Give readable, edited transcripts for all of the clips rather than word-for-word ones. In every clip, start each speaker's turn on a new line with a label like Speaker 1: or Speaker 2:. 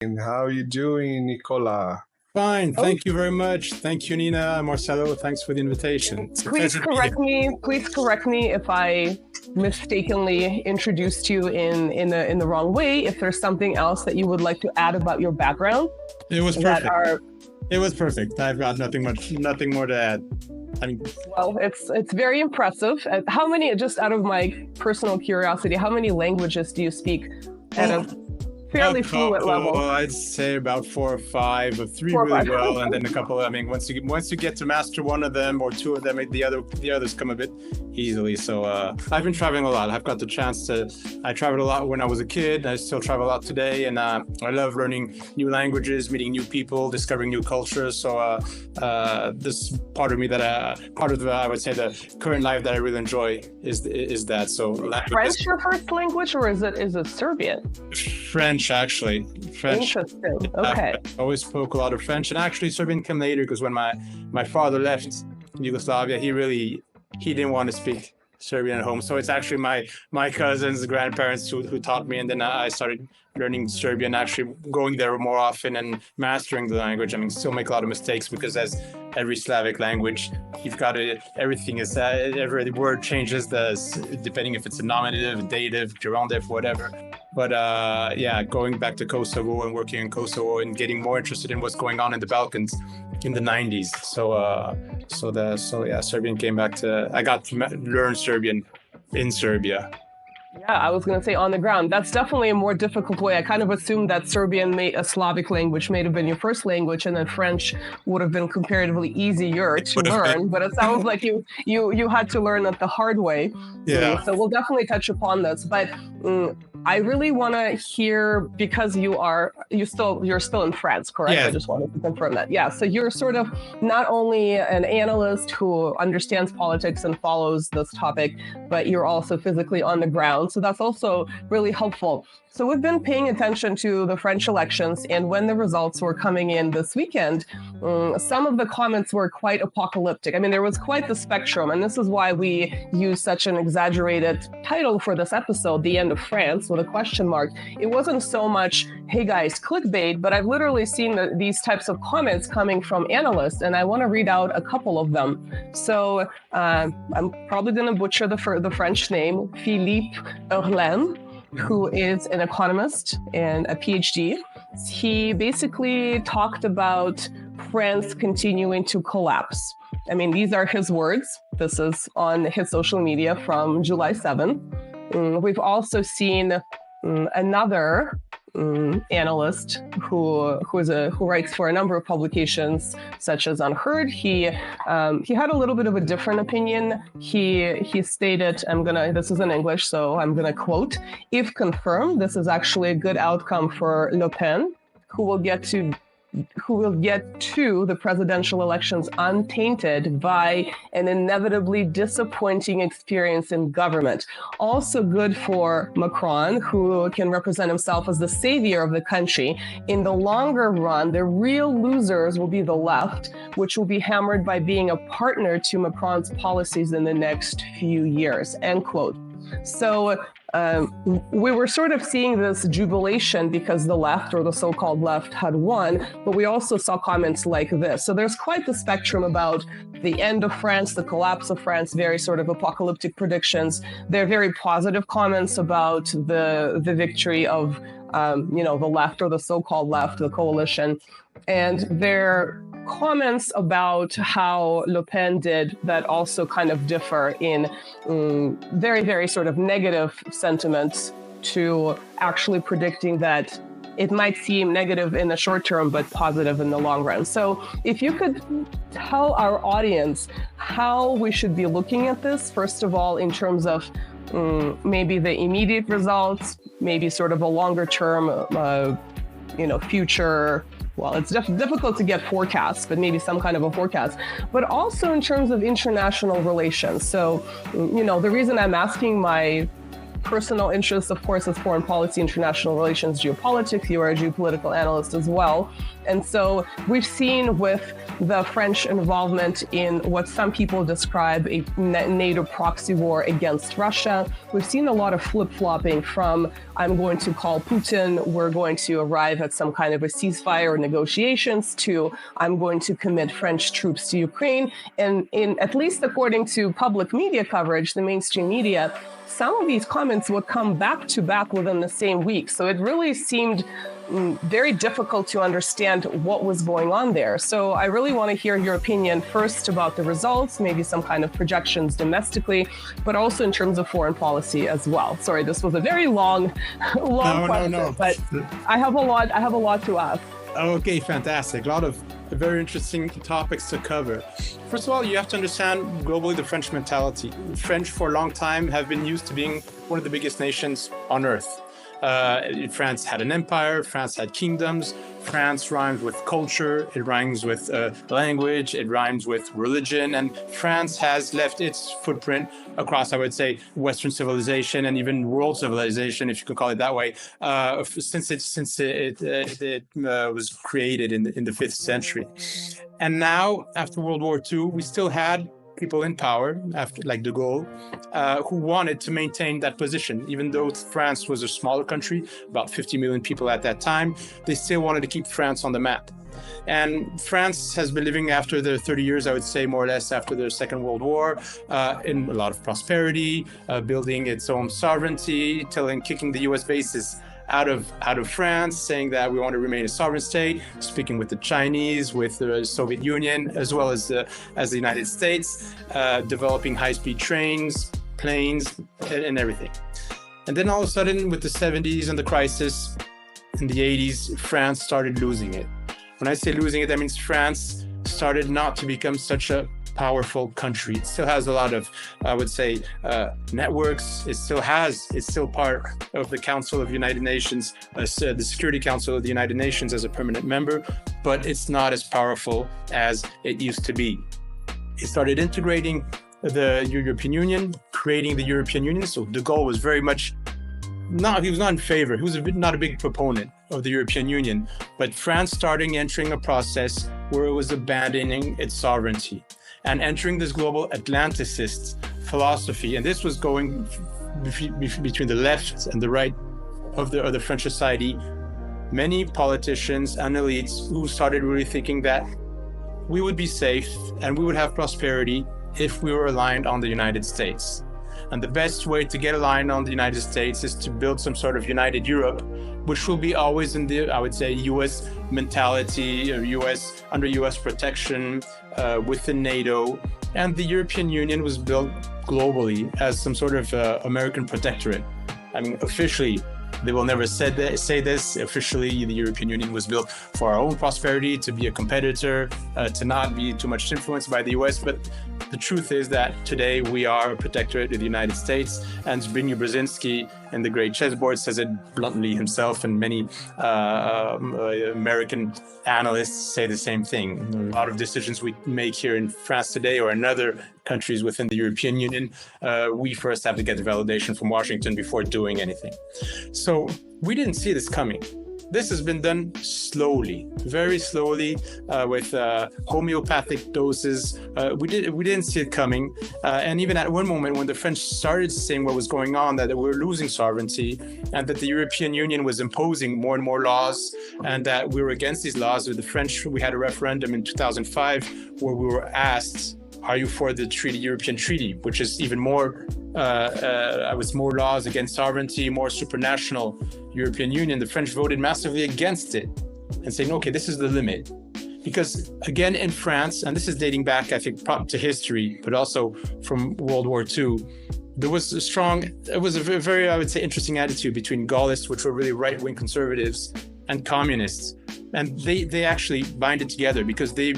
Speaker 1: And how are you doing, Nikola?
Speaker 2: Fine, thank you very much. Thank you, Nina, Marcelo. Thanks for the invitation.
Speaker 3: Please correct me if I mistakenly introduced you in the wrong way. If there's something else that you would like to add about your background,
Speaker 2: it was perfect. It was perfect. I've got nothing more to add.
Speaker 3: Well, it's very impressive. How many? Just out of my personal curiosity, how many languages do you speak at a fairly fluent level?
Speaker 2: I'd say about 4 or 5, or 3 really well, and then a couple. Once you get to master one of them or 2 of them, the others come a bit easily. So I've been traveling a lot. I've got the chance to. I traveled a lot when I was a kid. I still travel a lot today, and I love learning new languages, meeting new people, discovering new cultures. So this part of me I would say the current life that I really enjoy is that. So
Speaker 3: French your first language, or is it Serbian?
Speaker 2: French, actually. French.
Speaker 3: Interesting. Okay.
Speaker 2: I always spoke a lot of French, and actually Serbian came later because when my father left Yugoslavia, he didn't want to speak Serbian at home. So it's actually my cousins, grandparents who taught me, and then I started learning Serbian, actually going there more often and mastering the language. Still make a lot of mistakes because as every Slavic language, you've got every word changes depending if it's a nominative, a dative, gerundive, whatever. But going back to Kosovo and working in Kosovo and getting more interested in what's going on in the Balkans in the 90s. Serbian came back to. I got to learn Serbian in Serbia.
Speaker 3: Yeah, I was going to say on the ground. That's definitely a more difficult way. I kind of assumed that Serbian, a Slavic language, may have been your first language, and then French would have been comparatively easier to learn. But it sounds like you had to learn it the hard way.
Speaker 2: Yeah.
Speaker 3: So we'll definitely touch upon this. But I really want to hear, because you're still in France, correct?
Speaker 2: Yeah.
Speaker 3: I just wanted to confirm that. Yeah. So you're sort of not only an analyst who understands politics and follows this topic, but you're also physically on the ground. So that's also really helpful. So we've been paying attention to the French elections, and when the results were coming in this weekend, some of the comments were quite apocalyptic. There was quite the spectrum, and this is why we use such an exaggerated title for this episode, The End of France, with a question mark. It wasn't so much, hey guys, clickbait, but I've literally seen these types of comments coming from analysts, and I want to read out a couple of them. So I'm probably going to butcher the French name, Philippe Eurlin, who is an economist and a PhD. He basically talked about France continuing to collapse. These are his words. This is on his social media from July 7th. We've also seen another analyst who writes for a number of publications such as Unheard. He had a little bit of a different opinion. He stated, this is in English, so I'm gonna quote, "If confirmed, this is actually a good outcome for Le Pen, who will get to the presidential elections untainted by an inevitably disappointing experience in government. Also good for Macron, who can represent himself as the savior of the country. In the longer run, the real losers will be the left, which will be hammered by being a partner to Macron's policies in the next few years," end quote. So we were sort of seeing this jubilation because the left, or the so-called left, had won, but we also saw comments like this. So there's quite the spectrum about the end of France, the collapse of France, very sort of apocalyptic predictions. There are very positive comments about the victory of the left, or the so-called left, the coalition. And there comments about how Le Pen did that also kind of differ in very, very sort of negative sentiments to actually predicting that it might seem negative in the short term, but positive in the long run. So if you could tell our audience how we should be looking at this, first of all, in terms of maybe the immediate results, maybe sort of a longer term, future. Well, it's difficult to get forecasts, but maybe some kind of a forecast, but also in terms of international relations. So, the reason I'm asking, my personal interest, of course, is foreign policy, international relations, geopolitics. You are a geopolitical analyst as well. And so we've seen with the French involvement in what some people describe a NATO proxy war against Russia, we've seen a lot of flip-flopping from I'm going to call Putin, we're going to arrive at some kind of a ceasefire or negotiations, to I'm going to commit French troops to Ukraine. And at least according to public media coverage, the mainstream media, some of these comments would come back to back within the same week. So it really seemed very difficult to understand what was going on there. So I really want to hear your opinion first about the results, maybe some kind of projections domestically, but also in terms of foreign policy as well. Sorry, this was a very long question, but I have a lot to ask.
Speaker 2: Okay, fantastic. A lot of very interesting topics to cover. First of all, you have to understand globally the French mentality. French for a long time have been used to being one of the biggest nations on earth. France had an empire, France had kingdoms, France rhymes with culture, it rhymes with language, it rhymes with religion, and France has left its footprint across, I would say, Western civilization and even world civilization, if you could call it that way, since it was created in the 5th century. And now, after World War II, we still had people in power, after like de Gaulle, who wanted to maintain that position. Even though France was a smaller country, about 50 million people at that time, they still wanted to keep France on the map. And France has been living after the 30 years, I would say, more or less after the Second World War, in a lot of prosperity, building its own sovereignty, kicking the US bases out of France, saying that we want to remain a sovereign state, speaking with the Chinese, with the Soviet Union, as well as the United States, developing high-speed trains, planes, and everything. And then all of a sudden, with the 70s and the crisis, in the 80s, France started losing it. When I say losing it, that means France started not to become such a powerful country. It still has a lot of, I would say, networks. It's still part of the Council of United Nations, the Security Council of the United Nations as a permanent member, but it's not as powerful as it used to be. It started integrating the European Union, creating the European Union. So de Gaulle was very much he was not in favor. He was not a big proponent of the European Union, but France starting entering a process where it was abandoning its sovereignty and entering this global Atlanticist philosophy. And this was going between the left and the right of the French society. Many politicians and elites who started really thinking that we would be safe and we would have prosperity if we were aligned on the United States. And the best way to get aligned on the United States is to build some sort of united Europe, which will be always in the, I would say, US mentality, or under US protection, within NATO. And the European Union was built globally as some sort of American protectorate. I mean, officially, they will never say this. Officially, the European Union was built for our own prosperity, to be a competitor, to not be too much influenced by the US. But the truth is that today we are a protectorate of the United States, and Zbigniew Brzezinski in The Great Chessboard says it bluntly himself, and many American analysts say the same thing. A lot of decisions we make here in France today or in other countries within the European Union, we first have to get the validation from Washington before doing anything. So we didn't see this coming. This has been done slowly, very slowly, with homeopathic doses. We didn't see it coming. And even at one moment when the French started saying what was going on, that we were losing sovereignty and that the European Union was imposing more and more laws and that we were against these laws. With the French, we had a referendum in 2005 where we were asked, are you for the European Treaty, which is even more, with more laws against sovereignty, more supranational European Union? The French voted massively against it and saying, okay, this is the limit. Because again, in France, and this is dating back, I think, to history, but also from World War II, there was a very, I would say, interesting attitude between Gaullists, which were really right-wing conservatives, and communists. And they actually bind it together because they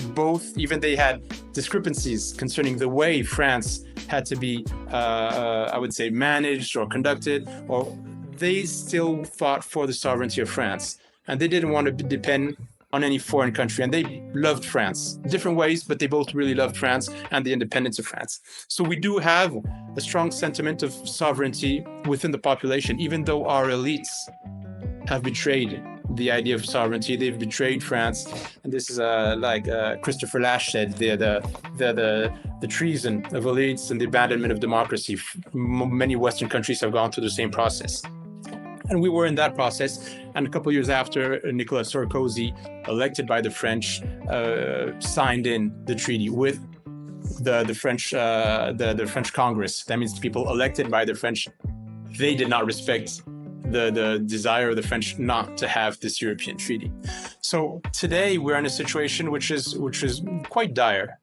Speaker 2: had discrepancies concerning the way France had to be, I would say, managed or conducted, or they still fought for the sovereignty of France. And they didn't want to depend on any foreign country. And they loved France, different ways, but they both really loved France and the independence of France. So we do have a strong sentiment of sovereignty within the population, even though our elites have betrayed the idea of sovereignty. They've betrayed France, and this is like Christopher Lasch said, the treason of elites and the abandonment of democracy. Many Western countries have gone through the same process. And we were in that process. And a couple of years after, Nicolas Sarkozy, elected by the French, signed in the treaty with the French Congress. That means people elected by the French. They did not respect the desire of the French not to have this European treaty. So today we're in a situation which is quite dire,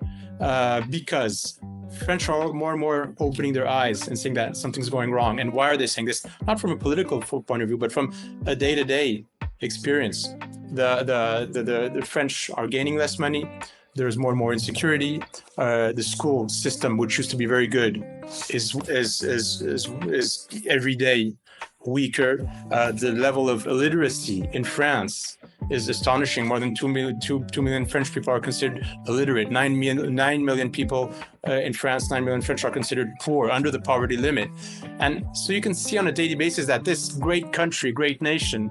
Speaker 2: because French are more and more opening their eyes and saying that something's going wrong. And why are they saying this? Not from a political point of view, but from a day-to-day experience. The French are gaining less money. There's more and more insecurity. The school system, which used to be very good, is every day weaker. The level of illiteracy in France is astonishing. More than 2 million French people are considered illiterate. 9 million people in France, 9 million French are considered poor, under the poverty limit. And so you can see on a daily basis that this great country, great nation,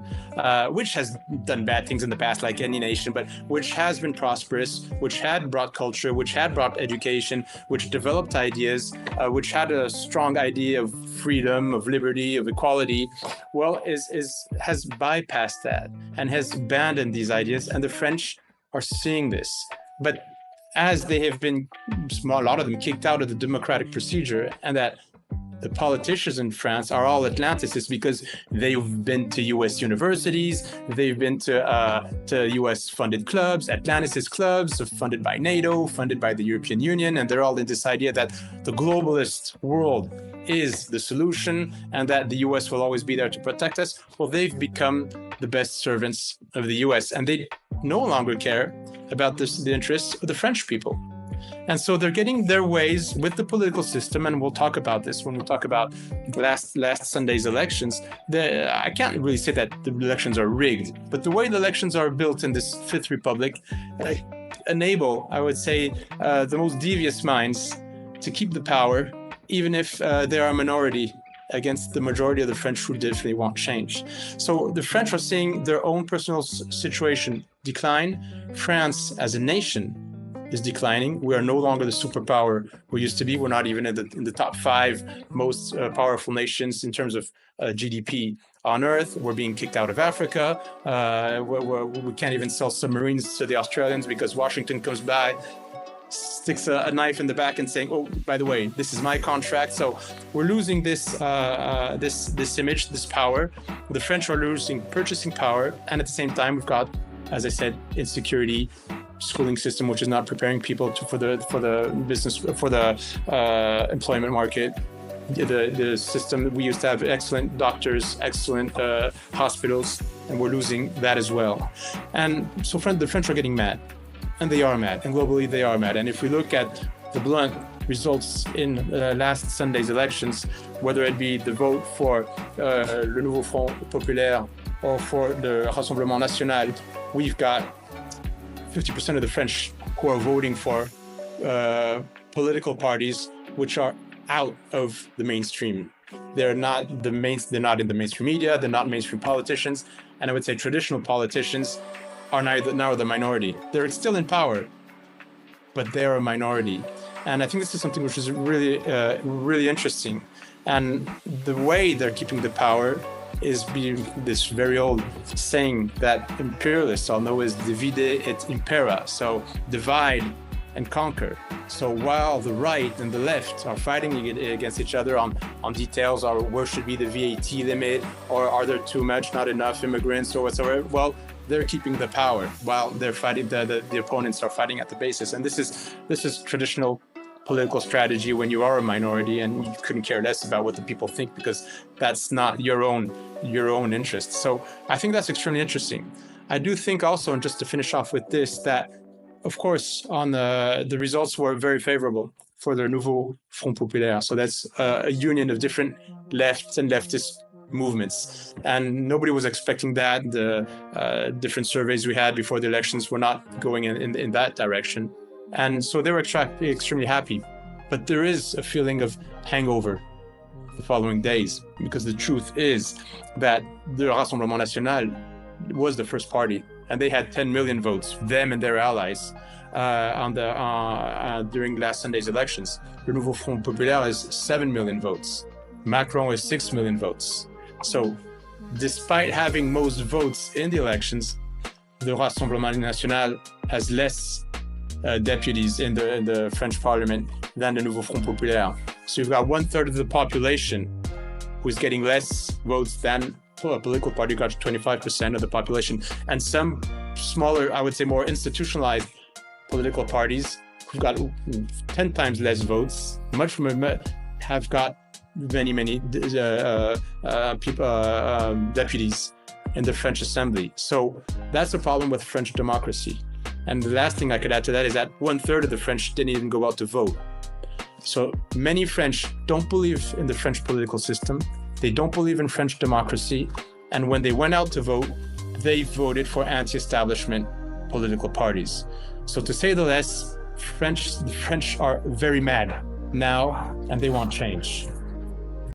Speaker 2: which has done bad things in the past, like any nation, but which has been prosperous, which had brought culture, which had brought education, which developed ideas, which had a strong idea of freedom, of liberty, of equality, well, has bypassed that and has abandoned these ideas. And the French are seeing this. But as they have been, a lot of them, kicked out of the democratic procedure, and that the politicians in France are all Atlanticists because they've been to U.S. universities, they've been to U.S.-funded clubs, Atlanticist clubs, funded by NATO, funded by the European Union, and they're all in this idea that the globalist world is the solution and that the U.S. will always be there to protect us. Well, they've become the best servants of the U.S., and they no longer care about the interests of the French people. And so they're getting their ways with the political system, and we'll talk about this when we talk about last Sunday's elections. I can't really say that the elections are rigged, but the way the elections are built in this Fifth Republic enable, I would say, the most devious minds to keep the power, even if they are a minority against the majority of the French who definitely want change. So the French are seeing their own personal situation decline. France as a nation is declining. We are no longer the superpower we used to be. We're not even in the top 5 most powerful nations in terms of GDP on Earth. We're being kicked out of Africa. We can't even sell submarines to the Australians because Washington comes by, sticks a knife in the back and saying, oh, by the way, this is my contract. So we're losing this image, this power. The French are losing purchasing power. And at the same time, we've got, as I said, insecurity, schooling system, which is not preparing people for the business, for the employment market. The system, we used to have excellent doctors, excellent hospitals, and we're losing that as well. And so the French are getting mad, and they are mad, and globally they are mad. And if we look at the blunt results in last Sunday's elections, whether it be the vote for le Nouveau Front Populaire or for the Rassemblement National, we've got 50% of the French who are voting for political parties which are out of the mainstream. They're not in the mainstream media, they're not mainstream politicians, and I would say traditional politicians are now the minority. They're still in power, but they're a minority. And I think this is something which is really interesting. And the way they're keeping the power is being this very old saying that imperialists all know is divide et impera, so divide and conquer. So while the right and the left are fighting against each other on details, or where should be the VAT limit, or are there too much, not enough immigrants, or whatsoever, well, they're keeping the power while they're fighting, the opponents are fighting at the basis. And this is traditional political strategy when you are a minority and you couldn't care less about what the people think because that's not your own interest. So I think that's extremely interesting. I do think also, and just to finish off with this, that of course on the results were very favorable for the Nouveau Front Populaire. So that's a union of different lefts and leftist movements, and nobody was expecting that. The different surveys we had before the elections were not going in that direction. And so they were extremely happy. But there is a feeling of hangover the following days, because the truth is that the Rassemblement National was the first party, and they had 10 million votes, them and their allies, during last Sunday's elections. Le Nouveau Front Populaire is 7 million votes. Macron is 6 million votes. So despite having most votes in the elections, the Rassemblement National has less deputies in the French parliament than the Nouveau Front Populaire. So you've got 1/3 of the population who's getting less votes than a political party, got 25% of the population. And some smaller, I would say more institutionalized political parties who've got 10 times less votes, much more, have got many deputies in the French Assembly. So that's the problem with French democracy. And the last thing I could add to that is that 1/3 of the French didn't even go out to vote. So many French don't believe in the French political system. They don't believe in French democracy. And when they went out to vote, they voted for anti-establishment political parties. So to say the less, the French are very mad now, and they want change.